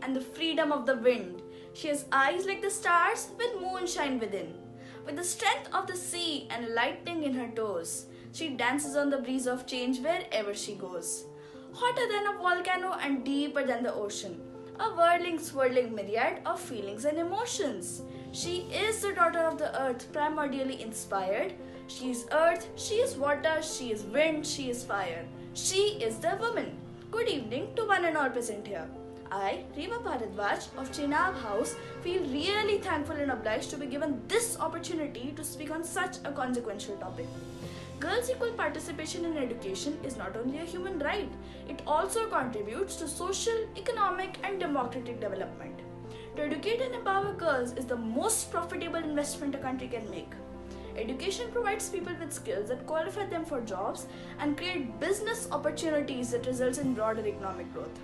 and the freedom of the wind. She has eyes like the stars with moonshine within. With the strength of the sea and lightning in her toes, she dances on the breeze of change wherever she goes. Hotter than a volcano and deeper than the ocean, a whirling, swirling myriad of feelings and emotions. She is the daughter of the earth, primordially inspired. She is earth, she is water, she is wind, she is fire. She is the woman. Good evening to one and all present here. I, Reema Bharadwaj of Chenab House, feel really thankful and obliged to be given this opportunity to speak on such a consequential topic. Girls' equal participation in education is not only a human right, it also contributes to social, economic, and democratic development. To educate and empower girls is the most profitable investment a country can make. Education provides people with skills that qualify them for jobs and create business opportunities that results in broader economic growth.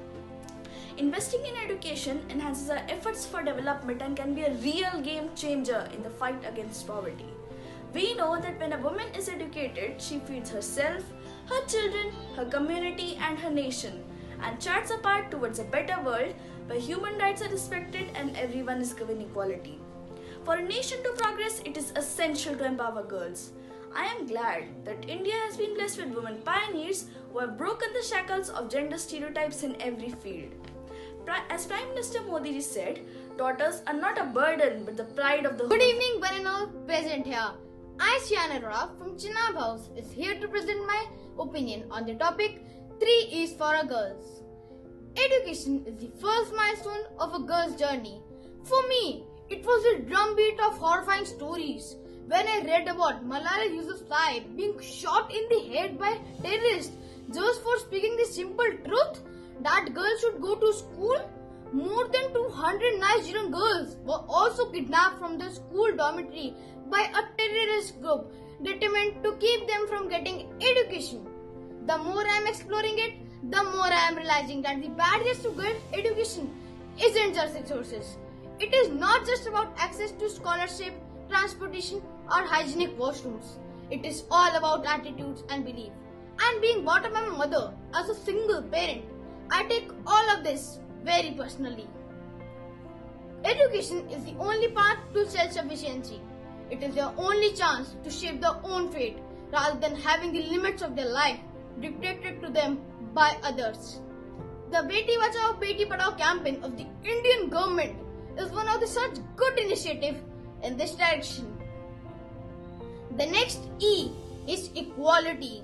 Investing in education enhances our efforts for development and can be a real game changer in the fight against poverty. We know that when a woman is educated, she feeds herself, her children, her community, and her nation, and charts a path towards a better world where human rights are respected and everyone is given equality. For a nation to progress, it is essential to empower girls. I am glad that India has been blessed with women pioneers who have broken the shackles of gender stereotypes in every field. As Prime Minister Modi ji said, daughters are not a burden but the pride of the Good evening, one and all present here. I, Shiana from Chenab House, is here to present my opinion on the topic 3 E's for a girls. Education is the first milestone of a girl's journey. For me, it was a drumbeat of horrifying stories when I read about Malala Yousafzai being shot in the head by terrorists just for speaking the simple truth that girls should go to school. More than 200 nice young girls were also kidnapped from the school dormitory by a terrorist group determined to keep them from getting education. The more I am exploring it, the more I am realizing that the barriers to good education isn't just resources. It is not just about access to scholarship, transportation, or hygienic washrooms. It is all about attitudes and belief. And being brought up by my mother as a single parent, I take all of this very personally. Education is the only path to self-sufficiency. It is their only chance to shape their own fate rather than having the limits of their life dictated to them by others. The Beti Bachao Beti Padhao campaign of the Indian government is one of the such good initiatives in this direction. The next E is equality.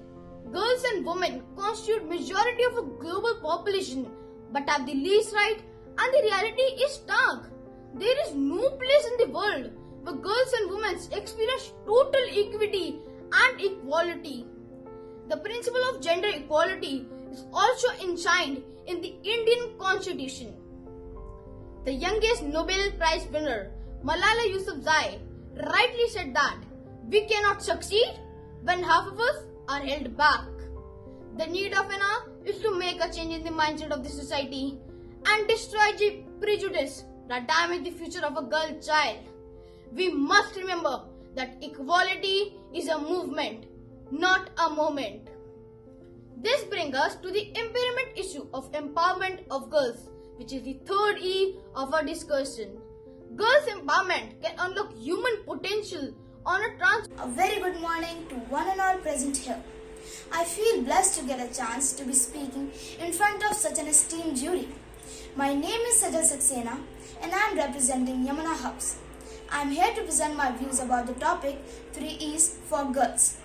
Girls and women constitute majority of a global population but have the least right, and the reality is stark. There is no place in the world where girls and women experience total equity and equality. The principle of gender equality is also enshrined in the Indian Constitution. The youngest Nobel Prize winner, Malala Yousafzai, rightly said that we cannot succeed when half of us are held back. The need of an hour is to make a change in the mindset of the society and destroy the prejudice that damage the future of a girl child. We must remember that equality is a movement, not a moment. This brings us to the impairment issue of empowerment of girls, which is the third E of our discussion. Girls' empowerment can unlock human potential on A very good morning to one and all present here. I feel blessed to get a chance to be speaking in front of such an esteemed jury. My name is Sajal Saxena and I am representing Yamuna House. I am here to present my views about the topic 3 E's for girls.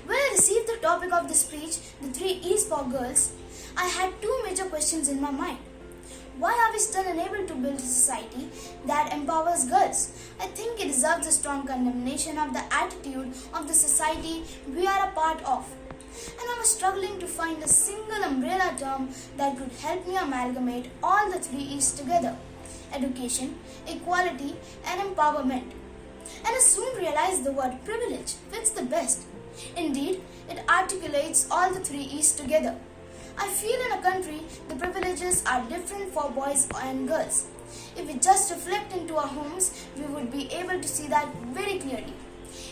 When I received the topic of the speech, the 3 E's for girls, I had two major questions in my mind. Why are we still unable to build a society that empowers girls? I think it deserves a strong condemnation of the attitude of the society we are a part of. And I was struggling to find a single umbrella term that could help me amalgamate all the 3 E's together: education, equality, and empowerment. And I soon realized the word privilege fits the best. Indeed, it articulates all the 3 E's together. I feel in a country the privileges are different for boys and girls. If we just reflect into our homes, we would be able to see that very clearly.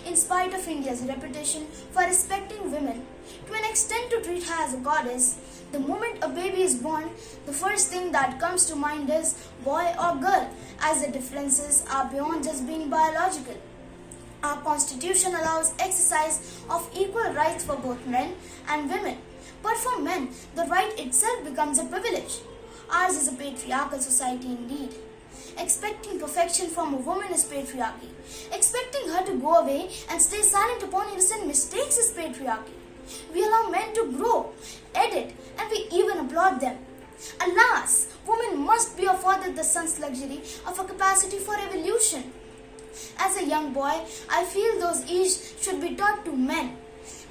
In spite of India's reputation for respecting women, to an extent to treat her as a goddess, The moment a baby is born, the first thing that comes to mind is boy or girl, as the differences are beyond just being biological. Our constitution allows exercise of equal rights for both men and women. But for men, the right itself becomes a privilege. Ours is a patriarchal society indeed. Expecting perfection from a woman is patriarchy. Expecting her to go away and stay silent upon innocent mistakes is patriarchy. We allow men to grow, edit, and we even applaud them. Alas, women must be afforded the sun's luxury of a capacity for evolution. As a young boy, I feel those ease should be taught to men.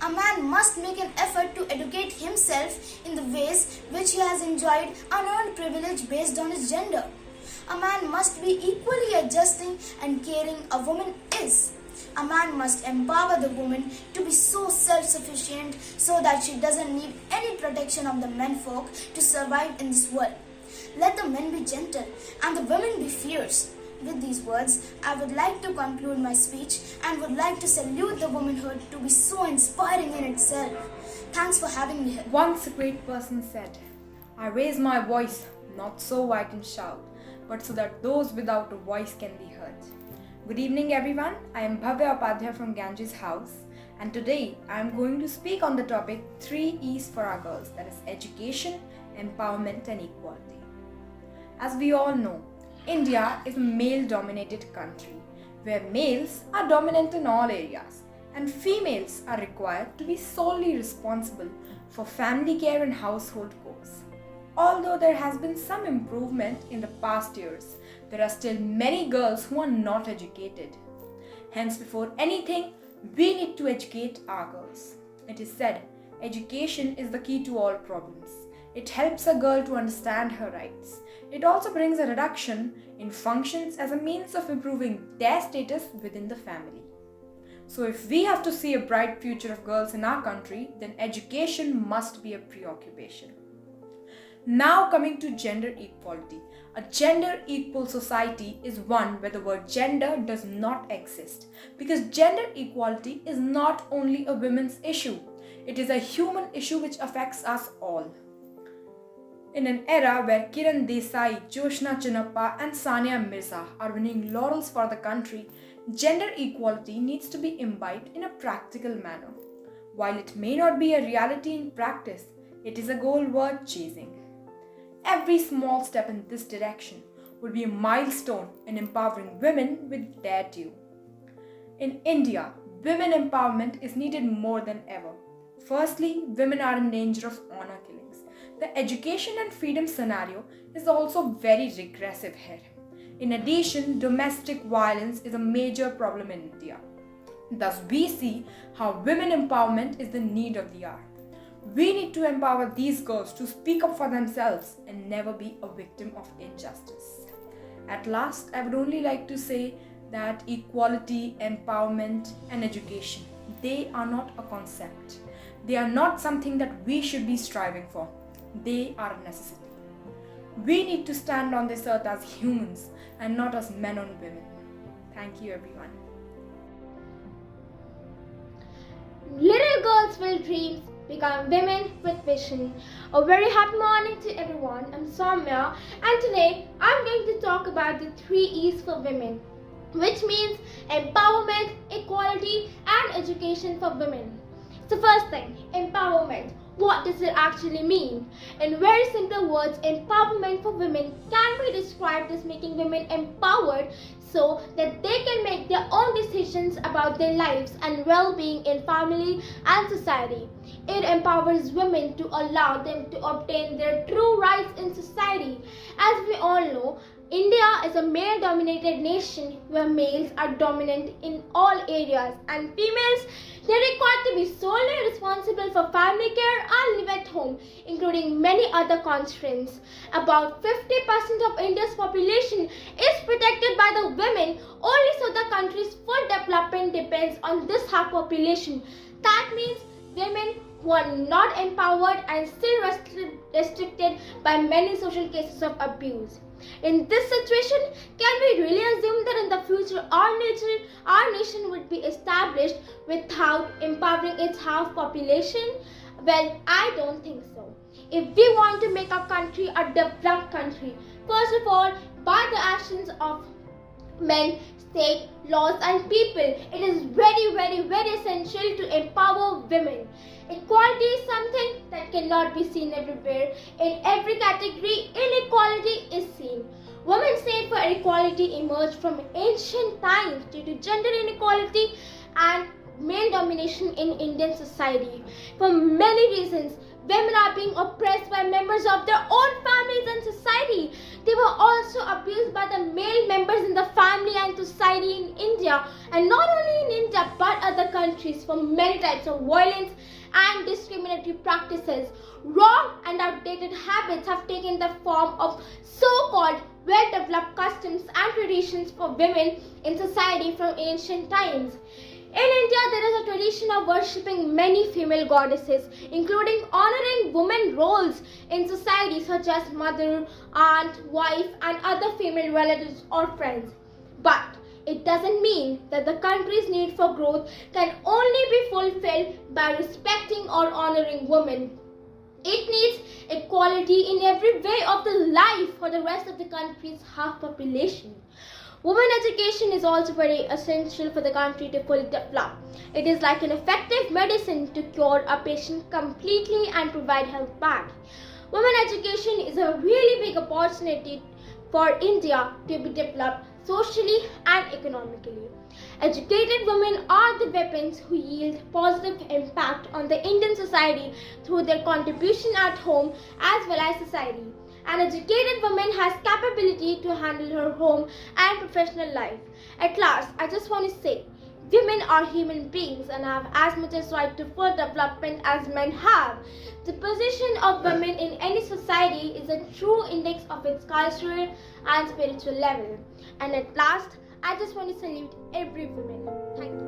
A man must make an effort to educate himself in the ways which he has enjoyed unearned privilege based on his gender. A man must be equally adjusting and caring a woman is. A man must empower the woman to be so self-sufficient so that she doesn't need any protection of the menfolk to survive in this world. Let the men be gentle and the women be fierce. With these words, I would like to conclude my speech and would like to salute the womanhood to be so inspiring in itself. Thanks for having me here. Once a great person said, I raise my voice, not so I can shout, but so that those without a voice can be heard. Good evening everyone, I am Bhavya Upadhyay from Ganges House, and today I am going to speak on the topic 3 E's for our girls, that is education, empowerment and equality. As we all know, India is a male-dominated country where males are dominant in all areas and females are required to be solely responsible for family care and household chores. Although there has been some improvement in the past years, there are still many girls who are not educated. Hence, before anything, we need to educate our girls. It is said, education is the key to all problems. It helps a girl to understand her rights. It also brings a reduction in functions as a means of improving their status within the family. So if we have to see a bright future of girls in our country, then education must be a preoccupation. Now coming to gender equality. A gender equal society is one where the word gender does not exist, because gender equality is not only a women's issue, it is a human issue which affects us all. In an era where Kiran Desai, Joshna Chinappa and Sania Mirza are winning laurels for the country, gender equality needs to be imbibed in a practical manner. While it may not be a reality in practice, it is a goal worth chasing. Every small step in this direction would be a milestone in empowering women with their due. In India, women empowerment is needed more than ever. Firstly, women are in danger of honor killings. The education and freedom scenario is also very regressive here. In addition, domestic violence is a major problem in India. Thus, we see how women empowerment is the need of the hour. We need to empower these girls to speak up for themselves and never be a victim of injustice. At last, I would only like to say that equality, empowerment, and education, they are not a concept. They are not something that we should be striving for. They are a necessity. We need to stand on this earth as humans and not as men on women. Thank you, everyone. Little girls with dreams become women with vision. A very happy morning to everyone. I'm Soumya, and today I'm going to talk about the 3 E's for women, which means empowerment, equality, and education for women. So first thing, empowerment. What does it actually mean? In very simple words, empowerment for women can be described as making women empowered so that they can make their own decisions about their lives and well-being in family and society. It empowers women to allow them to obtain their true rights in society. As we all know, India is a male-dominated nation where males are dominant in all areas and females, they're required to be solely responsible for family care and live at home, including many other constraints. About 50% of India's population is protected by the women, only so the country's full development depends on this half population. That means women who are not empowered and still restricted by many social cases of abuse. In this situation, can we really assume that in the future our nation would be established without empowering its half population? Well, I don't think so. if we want to make our country a developed country, first of all, by the actions of men, state, laws and people, it is very essential to empower women. Equality is something that cannot be seen everywhere. In every category, inequality is seen. Women's need for equality emerged from ancient times due to gender inequality and male domination in Indian society. For many reasons, women are being oppressed by members of their own families and society. They were also abused by the male members in the family and society in India, and not only in India but other countries, for many types of violence and discriminatory practices. Wrong and outdated habits have taken the form of so-called well-developed customs and traditions for women in society from ancient times. In India, there is a tradition of worshipping many female goddesses, including honoring women roles in society such as mother, aunt, wife, and other female relatives or friends. But it doesn't mean that the country's need for growth can only be fulfilled by respecting or honoring women. It needs equality in every way of the life for the rest of the country's half population. Women education is also very essential for the country to fully develop. It is like an effective medicine to cure a patient completely and provide health back. Women education is a really big opportunity for India to be developed socially and economically. Educated women are the weapons who yield positive impact on the Indian society through their contribution at home as well as society. An educated woman has capability to handle her home and professional life. At last, I just want to say, women are human beings and have as much as right to full development as men have. The position of women in any society is a true index of its cultural and spiritual level. And at last, I just want to salute every woman. Thank you.